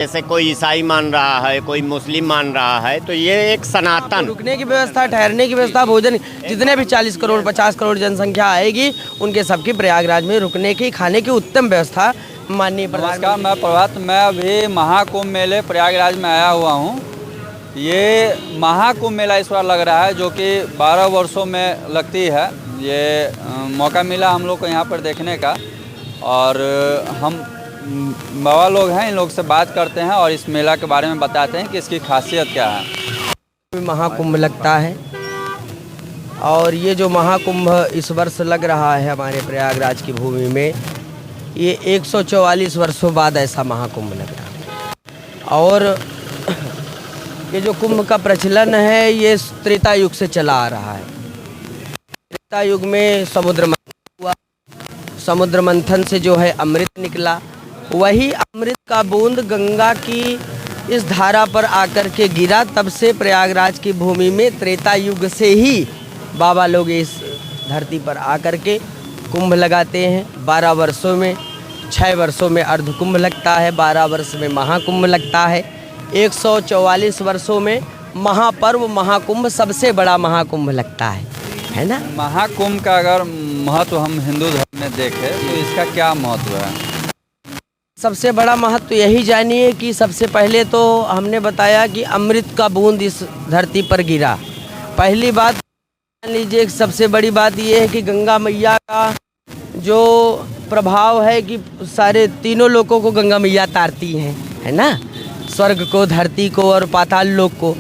जैसे कोई ईसाई मान रहा है, कोई मुस्लिम मान रहा है, तो ये एक सनातन रुकने की व्यवस्था, ठहरने की व्यवस्था, भोजन, जितने भी 40 करोड़ 50 करोड़ जनसंख्या आएगी उनके सबकी प्रयागराज में रुकने की, खाने की उत्तम व्यवस्था माननीय नमस्कार, मैं प्रभात। मैं अभी महाकुंभ मेले प्रयागराज में आया हुआ हूँ। ये महाकुंभ मेला इस बार लग रहा है, जो कि 12 वर्षों में लगती है। ये मौका मिला हम लोग को यहाँ पर देखने का, और हम बाबा लोग हैं, इन लोग से बात करते हैं और इस मेला के बारे में बताते हैं कि इसकी खासियत क्या है। महाकुंभ लगता है, और ये जो महाकुंभ इस वर्ष लग रहा है हमारे प्रयागराज की भूमि में, ये 144 वर्षों बाद ऐसा महाकुंभ लग रहा है। और ये जो कुंभ का प्रचलन है ये त्रेता युग से चला आ रहा है। त्रेता युग में समुद्र मंथन हुआ, समुद्र मंथन से जो है अमृत निकला, वही अमृत का बूंद गंगा की इस धारा पर आकर के गिरा। तब से प्रयागराज की भूमि में त्रेता युग से ही बाबा लोग इस धरती पर आकर के कुंभ लगाते हैं। 12 वर्षों में 6 वर्षों में अर्धकुंभ लगता है, 12 वर्ष में महाकुंभ लगता है, 144 वर्षों में महापर्व महाकुंभ सबसे बड़ा महाकुंभ लगता है ना। महाकुंभ का अगर महत्व हम हिंदू धर्म में देखें तो इसका क्या महत्व है? सबसे बड़ा महत्व यही जानिए कि सबसे पहले तो हमने बताया कि अमृत का बूंद इस धरती पर गिरा। पहली बात मान लीजिए, सबसे बड़ी बात ये है कि गंगा मैया का जो प्रभाव है कि सारे तीनों लोगों को गंगा मैया तारती हैं, है ना, स्वर्ग को, धरती को और पाताल लोक को।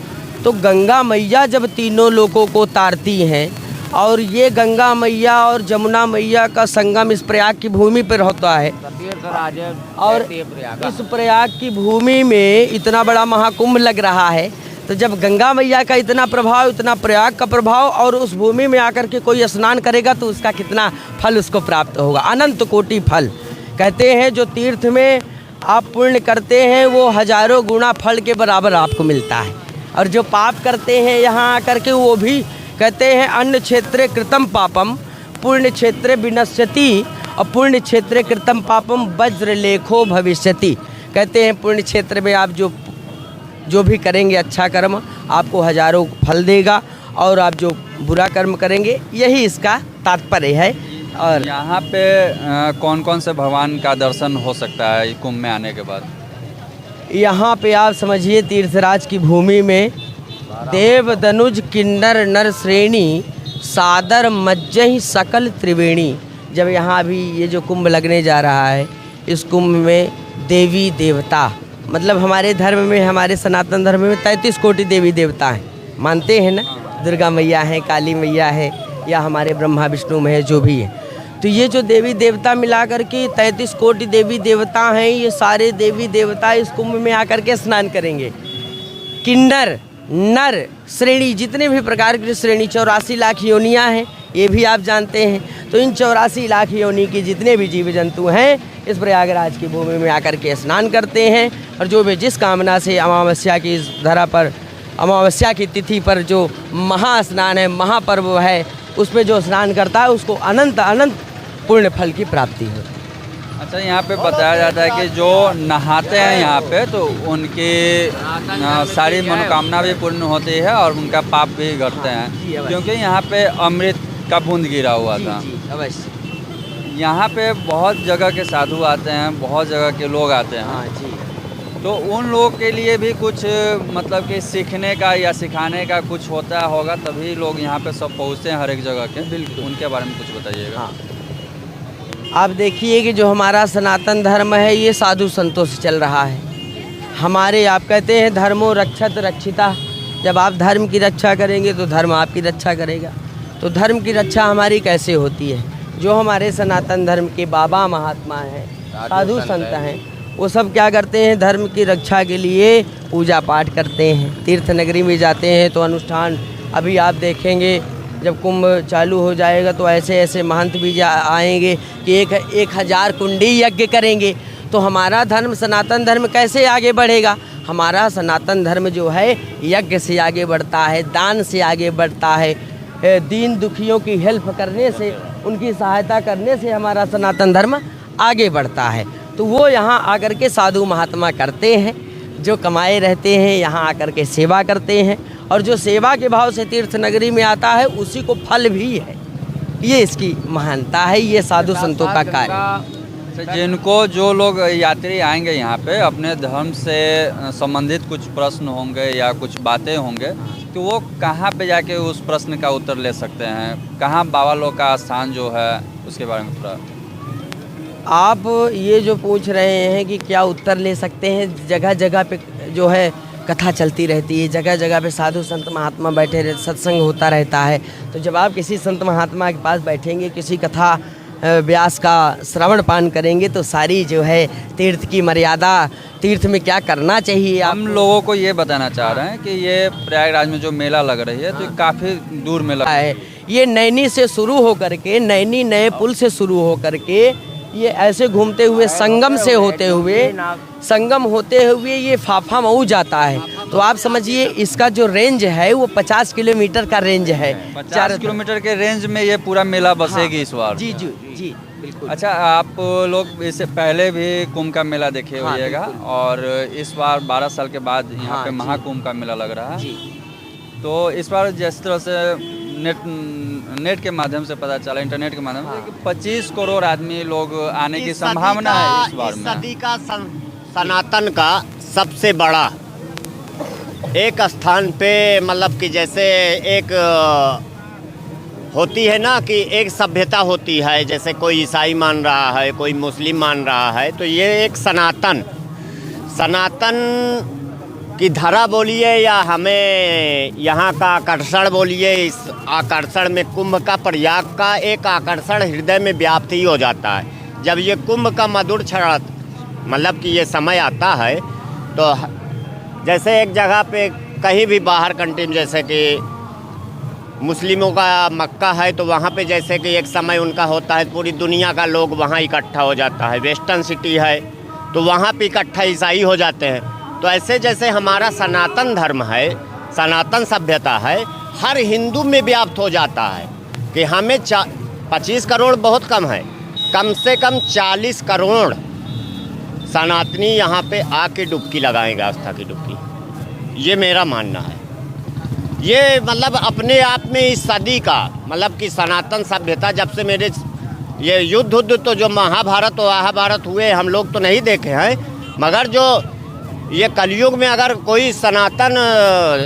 तो गंगा मैया जब तीनों लोगों को तारती हैं, और ये गंगा मैया और जमुना मैया का संगम इस प्रयाग की भूमि पर होता है, और इस प्रयाग की भूमि में इतना बड़ा महाकुंभ लग रहा है, तो जब गंगा मैया का इतना प्रभाव, इतना प्रयाग का प्रभाव, और उस भूमि में आकर के कोई स्नान करेगा तो उसका कितना फल उसको प्राप्त होगा, अनंत कोटि फल। कहते हैं जो तीर्थ में आप पुण्य करते हैं वो हजारों गुना फल के बराबर आपको मिलता है, और जो पाप करते हैं यहाँ आकर के वो भी कहते हैं अन्न क्षेत्रे कृतम पापम पुण्य क्षेत्रे विनश्यति, और पुण्य क्षेत्रे कृतम पापम वज्रलेखो भविष्यति। कहते हैं पुण्य क्षेत्र में आप जो भी करेंगे अच्छा कर्म आपको हजारों फल देगा, और आप जो बुरा कर्म करेंगे, यही इसका तात्पर्य है। और यहाँ पे कौन कौन से भगवान का दर्शन हो सकता है कुंभ में आने के बाद? यहाँ पे आप समझिए तीर्थराज की भूमि में देव दनुज किन्नर नर श्रेणी सादर मज्जहि सकल त्रिवेणी। जब यहाँ अभी ये जो कुंभ लगने जा रहा है, इस कुंभ में देवी देवता, मतलब हमारे धर्म में, हमारे सनातन धर्म में 33 कोटि देवी देवता हैं, मानते हैं ना। दुर्गा मैया है, काली मैया है, या हमारे ब्रह्मा विष्णु महेश जो भी है। तो ये जो देवी देवता मिलाकर के 33 कोटि देवी देवता हैं, ये सारे देवी देवता इस कुंभ में आकर के स्नान करेंगे। किन्नर नर श्रेणी, जितने भी प्रकार की श्रेणी, 84 लाख योनियाँ हैं, ये भी आप जानते हैं। तो इन 84 लाख योनि के जितने भी जीव जंतु हैं इस प्रयागराज की भूमि में आकर के स्नान करते हैं, और जो भी जिस कामना से अमावस्या की इस धरा पर, अमावस्या की तिथि पर जो महास्नान है, महापर्व है, उसमें जो स्नान करता है उसको अनंत अनंत पुण्य फल की प्राप्ति होती है। अच्छा, यहाँ पे बताया जाता है कि जो नहाते हैं यहाँ पे तो उनकी सारी मनोकामना भी पूर्ण होती है और उनका पाप भी घटते हैं, क्योंकि यहाँ पे अमृत का बूंद गिरा हुआ था। अवश्य यहाँ पे बहुत जगह के साधु आते हैं, बहुत जगह के लोग आते हैं। हाँ जी। तो उन लोगों के लिए भी कुछ मतलब कि सीखने का या सिखाने का कुछ होता होगा, तभी लोग यहाँ पे सब पहुँचते हैं हर एक जगह के। बिल्कुल, उनके बारे में कुछ बताइएगा। हाँ, आप देखिए कि जो हमारा सनातन धर्म है ये साधु संतों से चल रहा है। हमारे, आप कहते हैं धर्मो रक्षत रक्षिता, जब आप धर्म की रक्षा करेंगे तो धर्म आपकी रक्षा करेगा। तो धर्म की रक्षा हमारी कैसे होती है? जो हमारे सनातन धर्म के बाबा महात्मा हैं, साधु संत हैं, वो सब क्या करते हैं? धर्म की रक्षा के लिए पूजा पाठ करते हैं, तीर्थ नगरी में जाते हैं तो अनुष्ठान। अभी आप देखेंगे जब कुंभ चालू हो जाएगा तो ऐसे ऐसे महंत भी आएंगे कि 1000 कुंडी यज्ञ करेंगे। तो हमारा धर्म, सनातन धर्म कैसे आगे बढ़ेगा? हमारा सनातन धर्म जो है यज्ञ से आगे बढ़ता है, दान से आगे बढ़ता है, दीन दुखियों की हेल्प करने से, उनकी सहायता करने से हमारा सनातन धर्म आगे बढ़ता है। तो वो यहाँ आकर के साधु महात्मा करते हैं। जो कमाए रहते हैं यहाँ आकर के सेवा करते हैं, और जो सेवा के भाव से तीर्थ नगरी में आता है उसी को फल भी है। ये इसकी महानता है, ये साधु संतों का कार्य। जिनको जो लोग यात्री आएंगे यहाँ पे अपने धर्म से संबंधित कुछ प्रश्न होंगे या कुछ बातें होंगे, तो वो कहाँ पे जाके उस प्रश्न का उत्तर ले सकते हैं? कहाँ बाबा लोग का स्थान जो है उसके बारे में थोड़ा आप ये जो पूछ रहे हैं कि क्या उत्तर ले सकते हैं, जगह जगह पे जो है कथा चलती रहती है, जगह जगह पे साधु संत महात्मा बैठे रहते, सत्संग होता रहता है। तो जब आप किसी संत महात्मा के पास बैठेंगे, किसी कथा व्यास का श्रवण पान करेंगे, तो सारी जो है तीर्थ की मर्यादा, तीर्थ में क्या करना चाहिए, हम लोगों को ये बताना चाह रहे हैं कि ये प्रयागराज में जो मेला लग रही है तो ये काफ़ी दूर में लगा है। ये नैनी से शुरू होकर के, नैनी नए पुल से शुरू होकर के ये ऐसे घूमते हुए संगम से होते हुए, संगम होते हुए ये फाफा मऊ जाता है। तो आप समझिए इसका जो रेंज है वो 50 किलोमीटर का रेंज है। 50 किलोमीटर के रेंज में ये पूरा मेला बसेगी इस बार। जी जी जी बिल्कुल। अच्छा, आप लोग इससे पहले भी कुंभ का मेला देखे होइएगा, और इस बार 12 साल के बाद यहाँ पे महाकुंभ का मेला लग रहा है। तो इस बार जिस तरह से नेट के माध्यम से पता चला, इंटरनेट के माध्यम से, कि 25 करोड़ आदमी लोग आने की संभावना है इस बार में। सदी का सनातन का सबसे बड़ा एक स्थान पे, मतलब कि जैसे एक होती है ना कि एक सभ्यता होती है, जैसे कोई ईसाई मान रहा है, कोई मुस्लिम मान रहा है, तो ये एक सनातन की धरा बोलिए या हमें यहाँ का आकर्षण बोलिए, इस आकर्षण में कुंभ का, प्रयाग का एक आकर्षण हृदय में व्याप्त ही हो जाता है। जब ये कुंभ का मधुर क्षण, मतलब कि ये समय आता है, तो जैसे एक जगह पे कहीं भी बाहर कंट्री में, जैसे कि मुस्लिमों का मक्का है, तो वहाँ पे जैसे कि एक समय उनका होता है, पूरी दुनिया का लोग वहाँ इकट्ठा हो जाता है। वेस्टर्न सिटी है तो वहाँ पे इकट्ठा ईसाई हो जाते हैं। तो ऐसे जैसे हमारा सनातन धर्म है, सनातन सभ्यता है, हर हिंदू में व्याप्त हो जाता है कि हमें 25 करोड़ बहुत कम है, कम से कम 40 करोड़ सनातनी यहाँ पे आके डुबकी लगाएंगे, आस्था की डुबकी। ये मेरा मानना है। ये मतलब अपने आप में इस सदी का, मतलब कि सनातन सभ्यता, जब से मेरे ये युद्ध तो जो महाभारत और महाभारत हुए हम लोग तो नहीं देखे हैं, मगर जो ये कलयुग में अगर कोई सनातन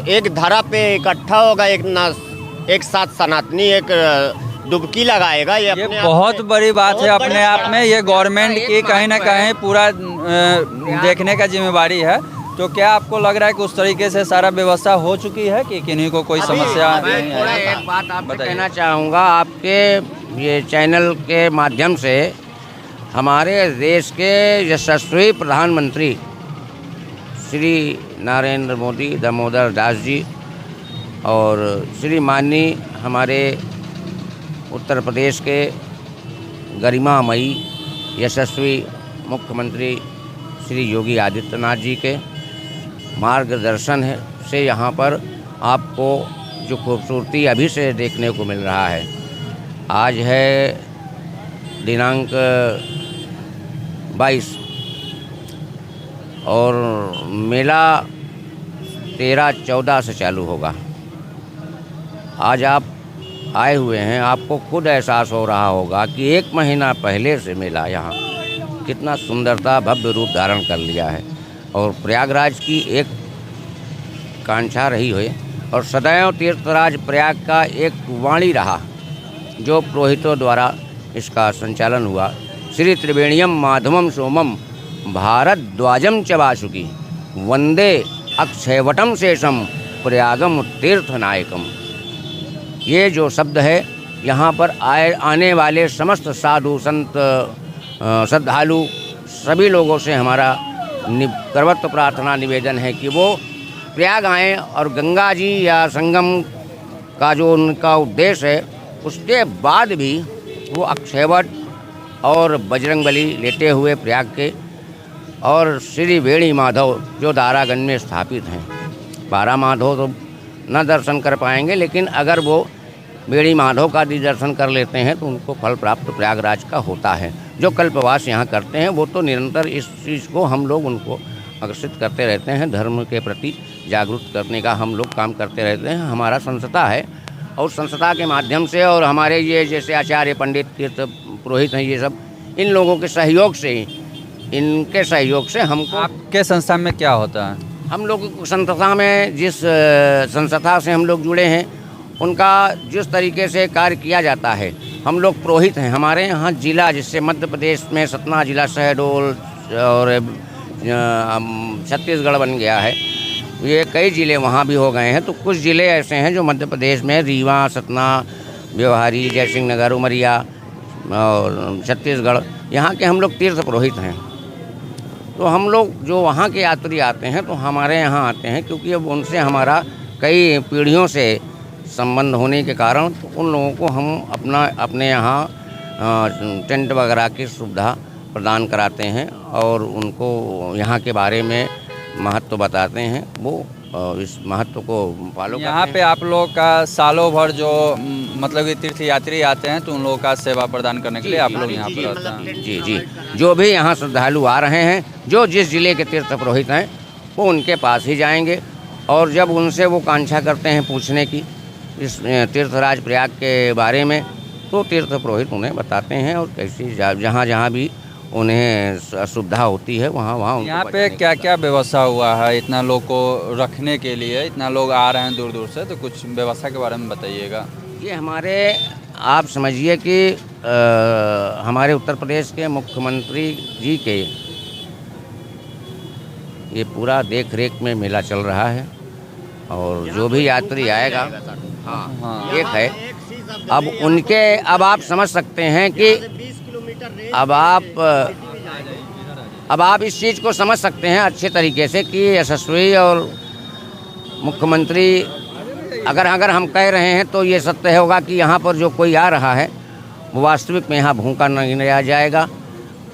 एक धरा पे इकट्ठा होगा, एक साथ सनातनी एक डुबकी लगाएगा, ये बहुत बड़ी बात है अपने आप में। ये गवर्नमेंट की कहीं ना कहीं पूरा देखने का जिम्मेवारी है। तो क्या आपको लग रहा है कि उस तरीके से सारा व्यवस्था हो चुकी है कि किन्हीं को कोई समस्या नहीं है? एक बात आपसे कहना चाहूँगा, आपके ये चैनल के माध्यम से हमारे देश के यशस्वी प्रधानमंत्री श्री नरेंद्र मोदी दामोदर दास जी और श्री माननीय हमारे उत्तर प्रदेश के गरिमामयी यशस्वी मुख्यमंत्री श्री योगी आदित्यनाथ जी के मार्गदर्शन है से यहाँ पर आपको जो खूबसूरती अभी से देखने को मिल रहा है। आज है दिनांक 22 और मेला 13-14 से चालू होगा। आज आप आए हुए हैं, आपको खुद एहसास हो रहा होगा कि 1 महीना पहले से मेला यहाँ कितना सुंदरता भव्य रूप धारण कर लिया है। और प्रयागराज की एक कांक्षा रही है और सदैव तीर्थराज प्रयाग का एक वाणी रहा, जो पुरोहितों द्वारा इसका संचालन हुआ। श्री त्रिवेणीयम माधवम सोमम भारत द्वाजम च वासुकी वंदे अक्षयवटम शेषम प्रयागम तीर्थ नायकम। ये जो शब्द है, यहाँ पर आने वाले समस्त साधु संत श्रद्धालु सभी लोगों से हमारा सर्वत्र प्रार्थना निवेदन है कि वो प्रयाग आएँ और गंगा जी या संगम का जो उनका उद्देश्य है, उसके बाद भी वो अक्षयवट और बजरंगबली लेते हुए प्रयाग के, और श्री वेणी माधव जो दारागंज में स्थापित हैं। बारा माधव तो न दर्शन कर पाएंगे, लेकिन अगर वो वेणी माधव का भी दर्शन कर लेते हैं तो उनको फल प्राप्त प्रयागराज का होता है। जो कल्पवास यहाँ करते हैं वो तो निरंतर इस चीज़ को हम लोग उनको आकर्षित करते रहते हैं, धर्म के प्रति जागरूक करने का हम लोग काम करते रहते हैं। हमारा संस्था है और संस्था के माध्यम से और हमारे ये जैसे आचार्य पंडित तीर्थ पुरोहित हैं, ये सब इन लोगों के सहयोग से इनके सहयोग से हमको। आपके संस्था में क्या होता है? हम लोग संस्था में जिस संस्था से हम लोग जुड़े हैं उनका जिस तरीके से कार्य किया जाता है, हम लोग पुरोहित हैं। हमारे यहाँ जिला जिससे मध्य प्रदेश में सतना जिला शहडोल और छत्तीसगढ़ बन गया है, ये कई ज़िले वहाँ भी हो गए हैं। तो कुछ ज़िले ऐसे हैं जो मध्य प्रदेश में रीवा, सतना, व्यवहारी, जयसिंह नगर, उमरिया और छत्तीसगढ़, यहाँ के हम लोग तीर्थ पुरोहित हैं। तो हम लोग जो वहाँ के यात्री आते हैं तो हमारे यहाँ आते हैं, क्योंकि अब उनसे हमारा कई पीढ़ियों से संबंध होने के कारण तो उन लोगों को हम अपने यहाँ टेंट वगैरह की सुविधा प्रदान कराते हैं और उनको यहाँ के बारे में महत्व बताते हैं। वो इस महत्व को फॉलो करते हैं। यहाँ पे आप लोग का सालों भर जो मतलब कि तीर्थ यात्री आते हैं तो उन लोगों का सेवा प्रदान करने के लिए आप लोग यहाँ पर रहते हैं। जी जी, जो भी यहाँ श्रद्धालु आ रहे हैं, जो जिस ज़िले के तीर्थ पुरोहित हैं, वो उनके पास ही जाएंगे और जब उनसे वो कांक्षा करते हैं पूछने की इस तीर्थराज प्रयाग के बारे में, तो तीर्थ पुरोहित उन्हें बताते हैं और कैसी जहाँ जहाँ भी उन्हें सुविधा होती है वहाँ वहाँ। यहाँ पे क्या क्या व्यवस्था हुआ है इतना लोग को रखने के लिए? इतना लोग आ रहे हैं दूर दूर से, तो कुछ व्यवस्था के बारे में बताइएगा। ये हमारे आप समझिए कि हमारे उत्तर प्रदेश के मुख्यमंत्री जी के ये पूरा देख रेख में मेला चल रहा है और जो भी यात्री आएगा, हाँ एक है। अब आप समझ सकते हैं कि अब आप इस चीज़ को समझ सकते हैं अच्छे तरीके से कि यशस्वी और मुख्यमंत्री अगर हम कह रहे हैं तो ये सत्य होगा कि यहाँ पर जो कोई आ रहा है वो वास्तविक में यहाँ भूखा नहीं रह जाएगा,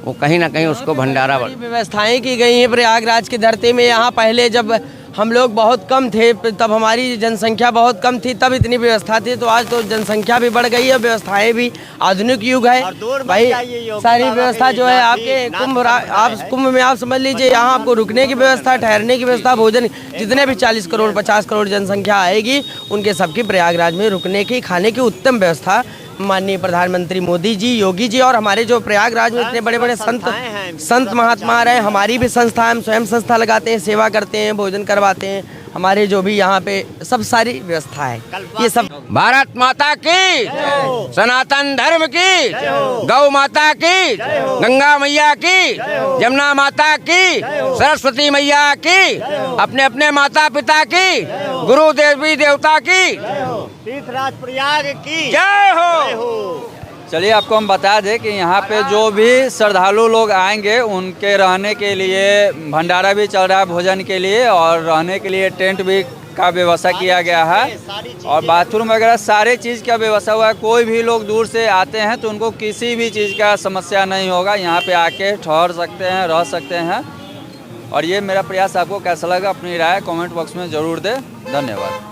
वो कहीं ना कहीं उसको भंडारा। व्यवस्थाएं की गई हैं प्रयागराज की धरती में। यहाँ पहले जब हम लोग बहुत कम थे, तब हमारी जनसंख्या बहुत कम थी, तब इतनी व्यवस्था थी। तो आज तो जनसंख्या भी बढ़ गई है, व्यवस्थाएं भी, आधुनिक युग है भाई। सारी व्यवस्था जो है आपके कुंभ में आप समझ लीजिए, यहाँ आपको रुकने की व्यवस्था, ठहरने की व्यवस्था, भोजन, जितने भी 40 करोड़ 50 करोड़ जनसंख्या आएगी उनके सबकी प्रयागराज में रुकने की, खाने की उत्तम व्यवस्था माननीय प्रधानमंत्री मोदी जी, योगी जी और हमारे जो प्रयागराज में इतने बड़े बड़े संत महात्मा रहे, हमारी भी संस्था, हम स्वयं संस्था लगाते हैं, सेवा करते हैं, भोजन करवाते हैं। हमारे जो भी यहाँ पे सब सारी व्यवस्था है, ये सब। भारत माता की, सनातन धर्म की, गौ माता की, गंगा मैया की, जमुना माता की, सरस्वती मैया की, अपने अपने माता पिता की, गुरु देवी देवता की, तीर्थराज प्रयाग की जय हो। चलिए आपको हम बता दें कि यहाँ पे जो भी श्रद्धालु लोग आएंगे उनके रहने के लिए भंडारा भी चल रहा है, भोजन के लिए, और रहने के लिए टेंट भी का व्यवस्था किया गया है और बाथरूम वगैरह सारे चीज़ का व्यवस्था हुआ है। कोई भी लोग दूर से आते हैं तो उनको किसी भी चीज़ का समस्या नहीं होगा, यहाँ पे आके ठहर सकते हैं, रह सकते हैं। और ये मेरा प्रयास आपको कैसा लगा, अपनी राय कमेंट बॉक्स में ज़रूर दें। धन्यवाद।